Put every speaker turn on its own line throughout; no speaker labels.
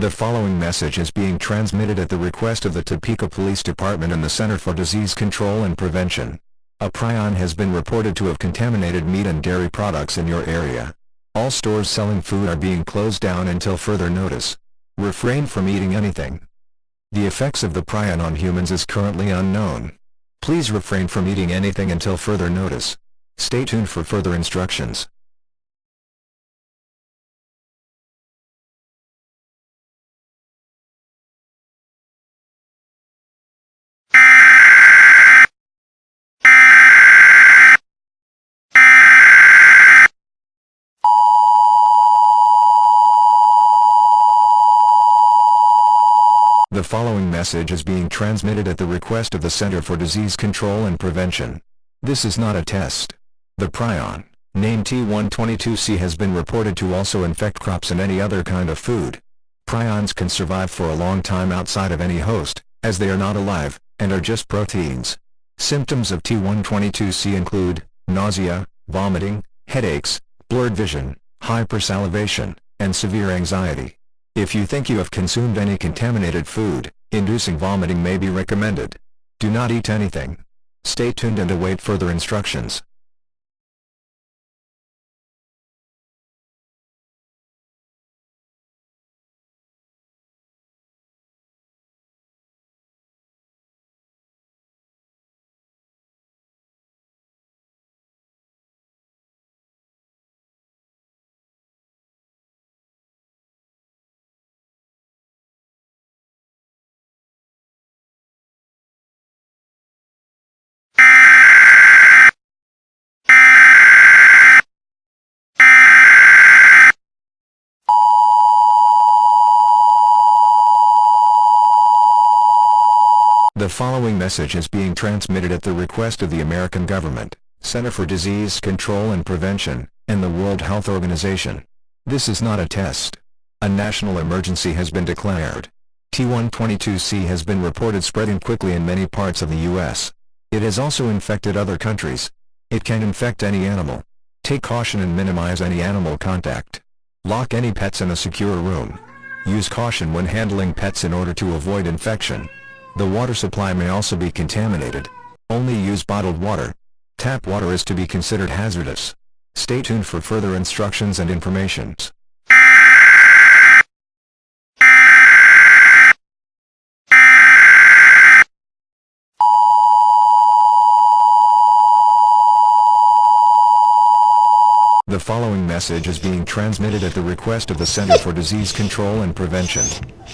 The following message is being transmitted at the request of the Topeka Police Department and the Center for Disease Control and Prevention. A prion has been reported to have contaminated meat and dairy products in your area. All stores selling food are being closed down until further notice. Refrain from eating anything. The effects of the prion on humans is currently unknown. Please refrain from eating anything until further notice. Stay tuned for further instructions. The following message is being transmitted at the request of the Center for Disease Control and Prevention. This is not a test. The prion, named T122C, has been reported to also infect crops and any other kind of food. Prions can survive for a long time outside of any host, as they are not alive, and are just proteins. Symptoms of T122C include nausea, vomiting, headaches, blurred vision, hypersalivation, and severe anxiety. If you think you have consumed any contaminated food, inducing vomiting may be recommended. Do not eat anything. Stay tuned and await further instructions. The following message is being transmitted at the request of the American government, Center for Disease Control and Prevention, and the World Health Organization. This is not a test. A national emergency has been declared. T122C has been reported spreading quickly in many parts of the U.S. It has also infected other countries. It can infect any animal. Take caution and minimize any animal contact. Lock any pets in a secure room. Use caution when handling pets in order to avoid infection. The water supply may also be contaminated. Only use bottled water. Tap water is to be considered hazardous. Stay tuned for further instructions and information. The following message is being transmitted at the request of the Center for Disease Control and Prevention.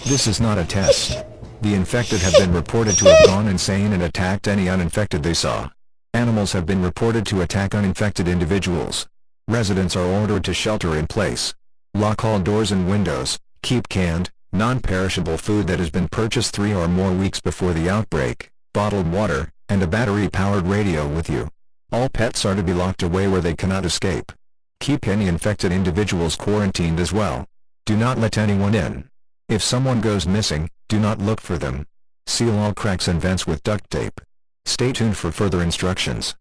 This is not a test. The infected have been reported to have gone insane and attacked any uninfected they saw. Animals have been reported to attack uninfected individuals. Residents are ordered to shelter in place. Lock all doors and windows. Keep canned, non-perishable food that has been purchased 3 or more weeks before the outbreak, bottled water, and a battery-powered radio with you. All pets are to be locked away where they cannot escape. Keep any infected individuals quarantined as well. Do not let anyone in. If someone goes missing, do not look for them. Seal all cracks and vents with duct tape. Stay tuned for further instructions.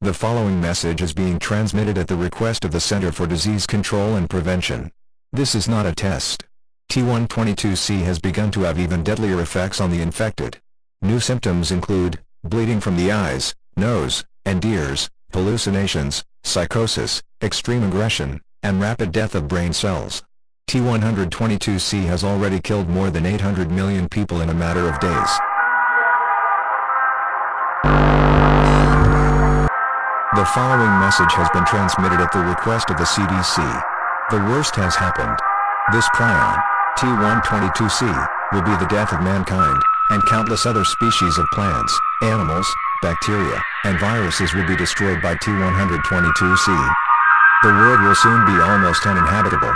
The following message is being transmitted at the request of the Center for Disease Control and Prevention. This is not a test. T122C has begun to have even deadlier effects on the infected. New symptoms include bleeding from the eyes, nose, and ears, hallucinations, psychosis, extreme aggression, and rapid death of brain cells. T122C has already killed more than 800 million people in a matter of days. The following message has been transmitted at the request of the CDC. The worst has happened. This prion, T122C, will be the death of mankind, and countless other species of plants, animals, bacteria, and viruses will be destroyed by T122C. The world will soon be almost uninhabitable.